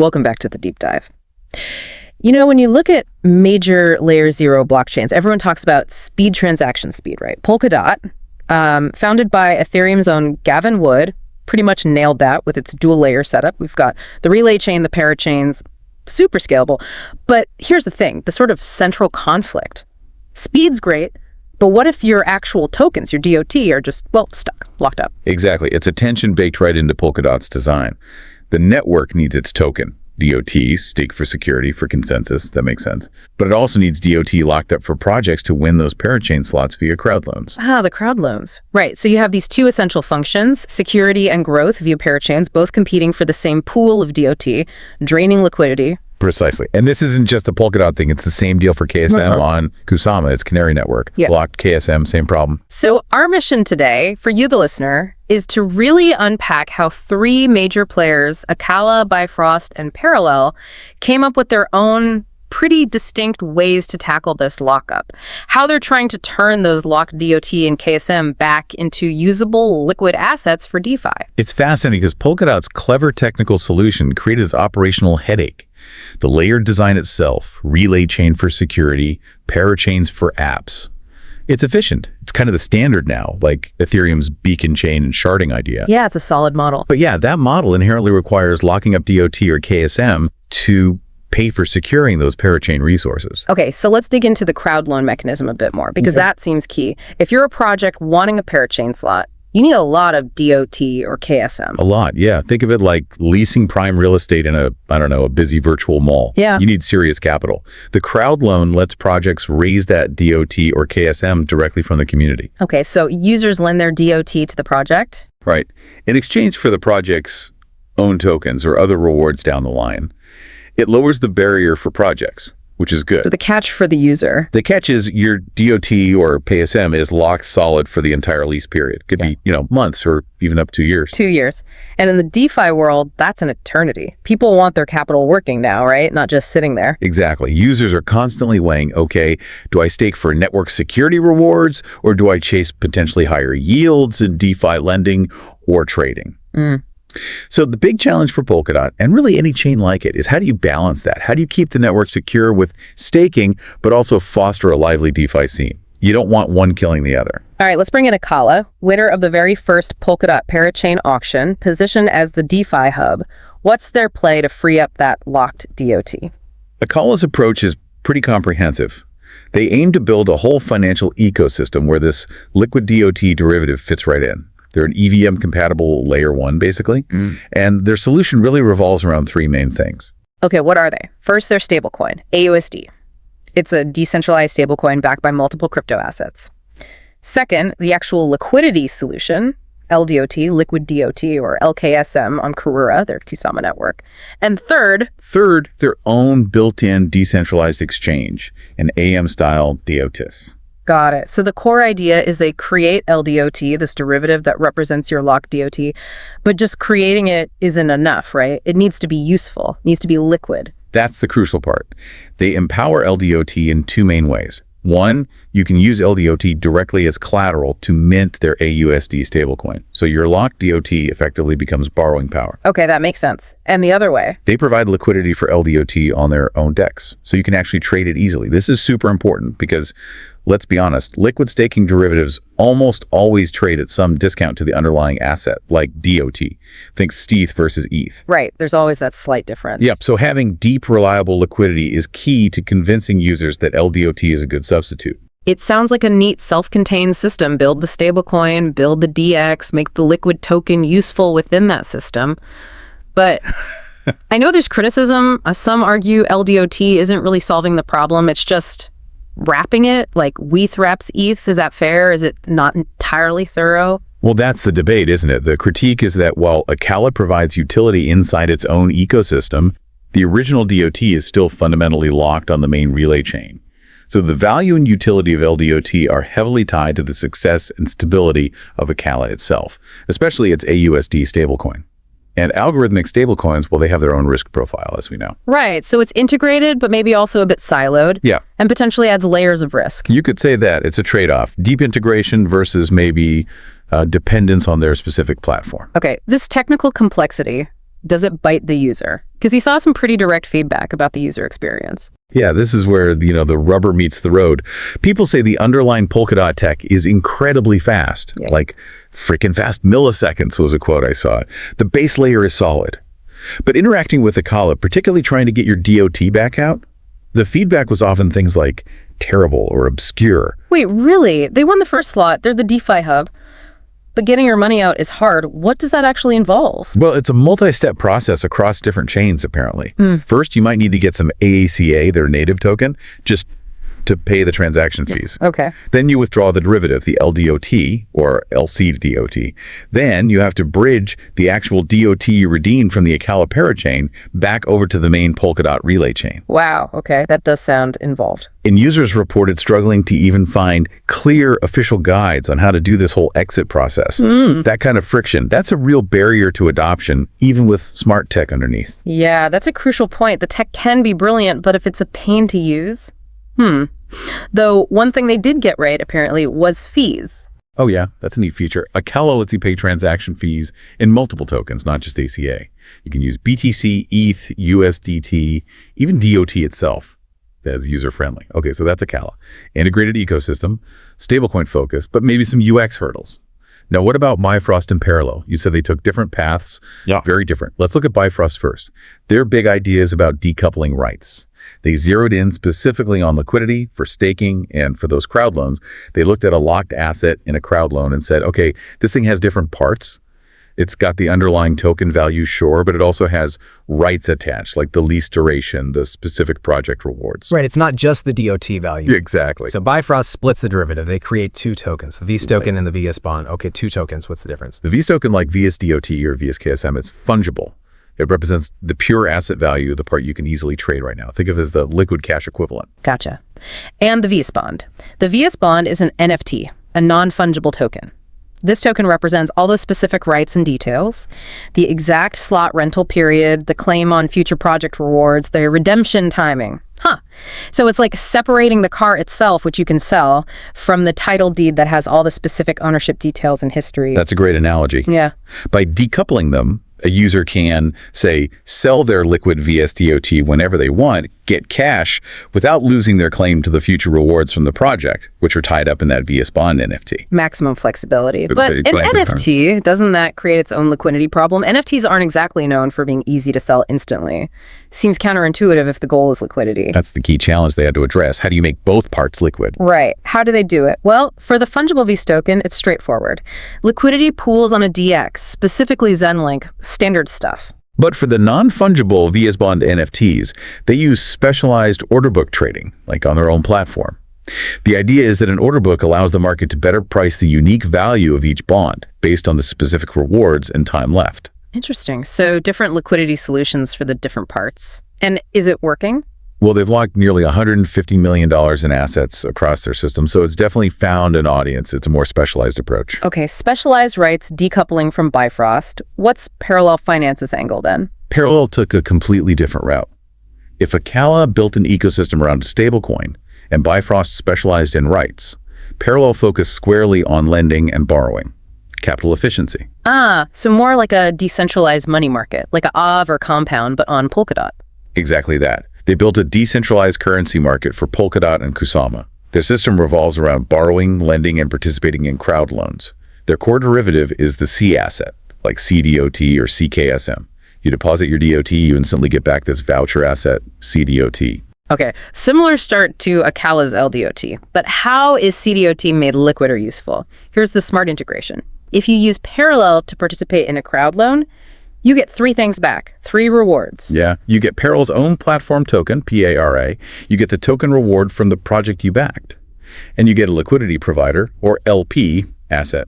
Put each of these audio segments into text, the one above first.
Welcome back to the deep dive. You know, when you look at major layer 0 blockchains, everyone talks about speed transaction speed, right? Polkadot, founded by Ethereum's own Gavin Wood, pretty much nailed that with its dual layer setup. We've got the relay chain, the parachains, super scalable. But here's the thing, the sort of central conflict. Speed's great, but what if your actual tokens, your DOT, are just, well, stuck, locked up? Exactly. It's a tension baked right into Polkadot's design. The network needs its token, DOT, stake for security, for consensus. That makes sense. But it also needs DOT locked up for projects to win those parachain slots via crowd loans. Ah, the crowd loans. Right. So you have these two essential functions, security and growth via parachains, both competing for the same pool of DOT, draining liquidity. Precisely. And this isn't just a Polkadot thing. It's the same deal for KSM on Kusama. It's Canary Network. Yeah. Blocked KSM, same problem. So our mission today, for you, the listener, is to really unpack how three major players, Acala, Bifrost, and Parallel, came up with their own pretty distinct ways to tackle this lockup. How they're trying to turn those locked DOT and KSM back into usable liquid assets for DeFi. It's fascinating because Polkadot's clever technical solution created its operational headache. The layered design itself, relay chain for security, parachains for apps. It's efficient. It's kind of the standard now, like Ethereum's beacon chain and sharding idea. Yeah, it's a solid model. But yeah, that model inherently requires locking up DOT or KSM to pay for securing those parachain resources. Okay, so let's dig into the crowd loan mechanism a bit more, because that seems key. If you're a project wanting a parachain slot, you need a lot of DOT or KSM. A lot, yeah. Think of it like leasing prime real estate in a busy virtual mall. Yeah. You need serious capital. The crowd loan lets projects raise that DOT or KSM directly from the community. Okay, so users lend their DOT to the project? Right. In exchange for the project's own tokens or other rewards down the line. It lowers the barrier for projects, which is good. So the catch for the user. The catch is your DOT or KSM is locked solid for the entire lease period. Could be, months or even up to years. 2 years. And in the DeFi world, that's an eternity. People want their capital working now, right? Not just sitting there. Exactly. Users are constantly weighing, okay, do I stake for network security rewards or do I chase potentially higher yields in DeFi lending or trading? So the big challenge for Polkadot, and really any chain like it, is how do you balance that? How do you keep the network secure with staking, but also foster a lively DeFi scene? You don't want one killing the other. All right, let's bring in Acala, winner of the very first Polkadot parachain auction, positioned as the DeFi hub. What's their play to free up that locked DOT? Acala's approach is pretty comprehensive. They aim to build a whole financial ecosystem where this liquid DOT derivative fits right in. They're an EVM-compatible layer 1, basically, and their solution really revolves around three main things. Okay, what are they? First, their stablecoin, aUSD. It's a decentralized stablecoin backed by multiple crypto assets. Second, the actual liquidity solution, LDOT, Liquid DOT, or LKSM on Karura, their Kusama network. And third, their own built-in decentralized exchange, an AM-style DOTIS. Got it. So the core idea is they create LDOT, this derivative that represents your locked DOT, but just creating it isn't enough, right? It needs to be useful, needs to be liquid. That's the crucial part. They empower LDOT in two main ways. One, you can use LDOT directly as collateral to mint their aUSD stablecoin. So your locked DOT effectively becomes borrowing power. Okay, that makes sense. And the other way? They provide liquidity for LDOT on their own DEX, so you can actually trade it easily. This is super important because, let's be honest, liquid staking derivatives almost always trade at some discount to the underlying asset, like DOT. Think stETH versus ETH. Right, there's always that slight difference. Yep, so having deep, reliable liquidity is key to convincing users that LDOT is a good substitute. It sounds like a neat self-contained system. Build the stablecoin, build the DX, make the liquid token useful within that system. But I know there's criticism. Some argue LDOT isn't really solving the problem. It's just wrapping it, like WETH wraps ETH. Is that fair? Is it not entirely thorough? Well, that's the debate, isn't it? The critique is that while Acala provides utility inside its own ecosystem, the original DOT is still fundamentally locked on the main relay chain. So the value and utility of LDOT are heavily tied to the success and stability of Acala itself, especially its aUSD stablecoin. And algorithmic stablecoins, well, they have their own risk profile, as we know. Right. So it's integrated, but maybe also a bit siloed. Yeah. And potentially adds layers of risk. You could say that. It's a trade-off. Deep integration versus maybe dependence on their specific platform. Okay. This technical complexity, Does it bite the user? Because he saw some pretty direct feedback about the user experience. Yeah, this is where, the rubber meets the road. People say the underlying Polkadot tech is incredibly fast. Yeah. Like freaking fast milliseconds was a quote I saw. The base layer is solid. But interacting with Acala, particularly trying to get your DOT back out, the feedback was often things like terrible or obscure. Wait, really? They won the first slot. They're the DeFi hub. But getting your money out is hard. What does that actually involve? Well, it's a multi-step process across different chains, apparently. First, you might need to get some aACA, their native token, just to pay the transaction fees. Okay. Then you withdraw the derivative, the LDOT or LCDOT. Then you have to bridge the actual DOT you redeemed from the Acala parachain back over to the main Polkadot relay chain. Wow. Okay. That does sound involved. And users reported struggling to even find clear official guides on how to do this whole exit process. That kind of friction, that's a real barrier to adoption, even with smart tech underneath. Yeah, that's a crucial point. The tech can be brilliant, but if it's a pain to use... Though one thing they did get right, apparently, was fees. Oh yeah, that's a neat feature. Acala lets you pay transaction fees in multiple tokens, not just ACA. You can use BTC, ETH, USDT, even DOT itself. That's user-friendly. Okay, so that's Acala. Integrated ecosystem, stablecoin focus, but maybe some UX hurdles. Now, what about Bifrost and Parallel? You said they took different paths. Yeah. Very different. Let's look at Bifrost first. Their big idea is about decoupling rights. They zeroed in specifically on liquidity for staking, and for those crowd loans, they looked at a locked asset in a crowd loan and said, okay, this thing has different parts. It's got the underlying token value, sure, but it also has rights attached, like the lease duration, the specific project rewards. Right, it's not just the DOT value. Exactly. So Bifrost splits the derivative. They create two tokens, the vsToken and the vsBond. Okay, two tokens. What's the difference? The vsToken, like vsDOT or vsKSM, is fungible. It represents the pure asset value, the part you can easily trade right now. Think of it as the liquid cash equivalent. Gotcha. And the vsBond. The vsBond is an NFT, a non-fungible token. This token represents all those specific rights and details, the exact slot rental period, the claim on future project rewards, the redemption timing. So it's like separating the car itself, which you can sell, from the title deed that has all the specific ownership details and history. That's a great analogy. Yeah. By decoupling them, a user can, say, sell their liquid vsDOT whenever they want, get cash, without losing their claim to the future rewards from the project, which are tied up in that vsBond NFT. Maximum flexibility. But But an blank NFT, doesn't that create its own liquidity problem? NFTs aren't exactly known for being easy to sell instantly. Seems counterintuitive if the goal is liquidity. That's the key challenge they had to address. How do you make both parts liquid? Right. How do they do it? Well, for the fungible vsToken, it's straightforward. Liquidity pools on a DX, specifically Zenlink, standard stuff. But for the non-fungible vsBond NFTs, they use specialized order book trading, like on their own platform. The idea is that an order book allows the market to better price the unique value of each bond based on the specific rewards and time left. Interesting. So different liquidity solutions for the different parts. And is it working? Well, they've locked nearly $150 million in assets across their system, so it's definitely found an audience. It's a more specialized approach. Okay, specialized rights decoupling from Bifrost. What's Parallel Finance's angle then? Parallel took a completely different route. If Acala built an ecosystem around a stablecoin and Bifrost specialized in rights, Parallel focused squarely on lending and borrowing, capital efficiency. So more like a decentralized money market, like a Aave or Compound, but on Polkadot. Exactly that. They built a decentralized currency market for Polkadot and Kusama. Their system revolves around borrowing, lending, and participating in crowd loans. Their core derivative is the C asset, like CDOT or CKSM. You deposit your DOT, you instantly get back this voucher asset, CDOT. Okay, similar start to Acala's LDOT. But how is CDOT made liquid or useful? Here's the smart integration. If you use Parallel to participate in a crowd loan, you get 3 things back, 3 rewards. Yeah, you get Parallel's own platform token, PARA. You get the token reward from the project you backed. And you get a liquidity provider, or LP, asset.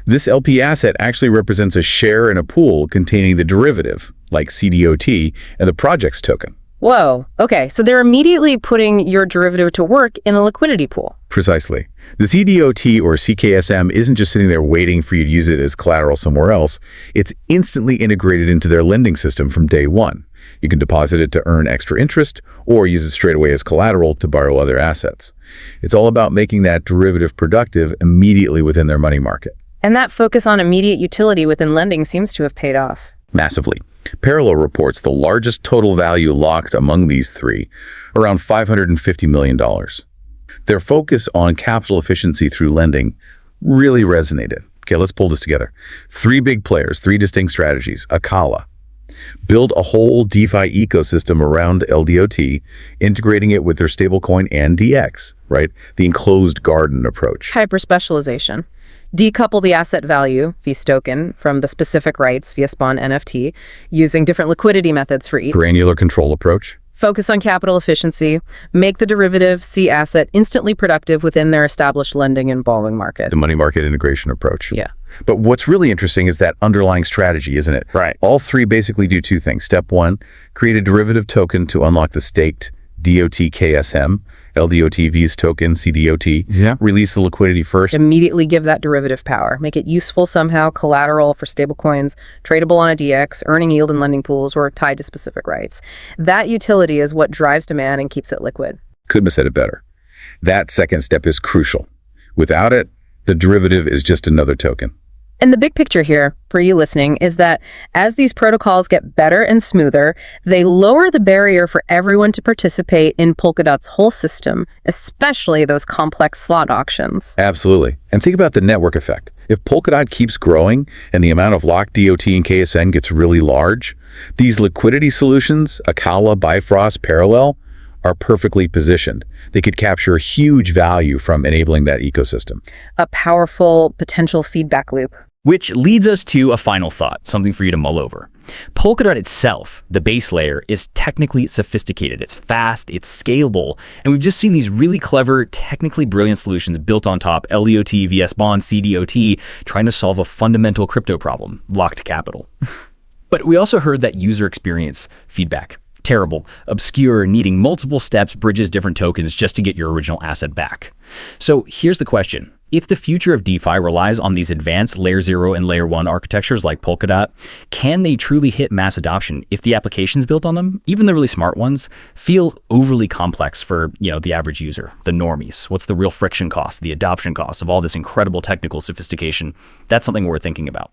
This LP asset actually represents a share in a pool containing the derivative, like CDOT, and the project's token. Whoa, okay, so they're immediately putting your derivative to work in a liquidity pool. Precisely. The CDOT or CKSM isn't just sitting there waiting for you to use it as collateral somewhere else. It's instantly integrated into their lending system from day one. You can deposit it to earn extra interest or use it straight away as collateral to borrow other assets. It's all about making that derivative productive immediately within their money market. And that focus on immediate utility within lending seems to have paid off. Massively. Parallel reports the largest total value locked among these three, around $550 million. Their focus on capital efficiency through lending really resonated. Okay, let's pull this together. Three big players, three distinct strategies. Acala. Build a whole DeFi ecosystem around LDOT, integrating it with their stablecoin and DX, right? The enclosed garden approach. Hyper-specialization. Decouple the asset value, vsToken, from the specific rights, vsBond NFT, using different liquidity methods for each. Granular control approach. Focus on capital efficiency. Make the derivative C asset instantly productive within their established lending and borrowing market. The money market integration approach. Yeah. But what's really interesting is that underlying strategy, isn't it? Right. All three basically do two things. Step one, create a derivative token to unlock the staked DOT KSM, LDOT vsToken, CDOT. Yeah. Release the liquidity first. Immediately give that derivative power. Make it useful somehow, collateral for stablecoins, tradable on a DX, earning yield in lending pools, or tied to specific rights. That utility is what drives demand and keeps it liquid. Couldn't have said it better. That second step is crucial. Without it, the derivative is just another token. And the big picture here, for you listening, is that as these protocols get better and smoother, they lower the barrier for everyone to participate in Polkadot's whole system, especially those complex slot auctions. Absolutely. And think about the network effect. If Polkadot keeps growing and the amount of locked DOT and KSN gets really large, these liquidity solutions, Acala, Bifrost, Parallel, are perfectly positioned. They could capture huge value from enabling that ecosystem. A powerful potential feedback loop. Which leads us to a final thought, something for you to mull over. Polkadot itself, the base layer, is technically sophisticated. It's fast, it's scalable, and we've just seen these really clever, technically brilliant solutions built on top, LDOT, vsBond, CDOT, trying to solve a fundamental crypto problem, locked capital. But we also heard that user experience feedback. Terrible, obscure, needing multiple steps, bridges different tokens just to get your original asset back. So here's the question. If the future of DeFi relies on these advanced Layer 0 and Layer 1 architectures like Polkadot, can they truly hit mass adoption if the applications built on them, even the really smart ones, feel overly complex for, the average user, the normies? What's the real friction cost, the adoption cost of all this incredible technical sophistication? That's something we're thinking about.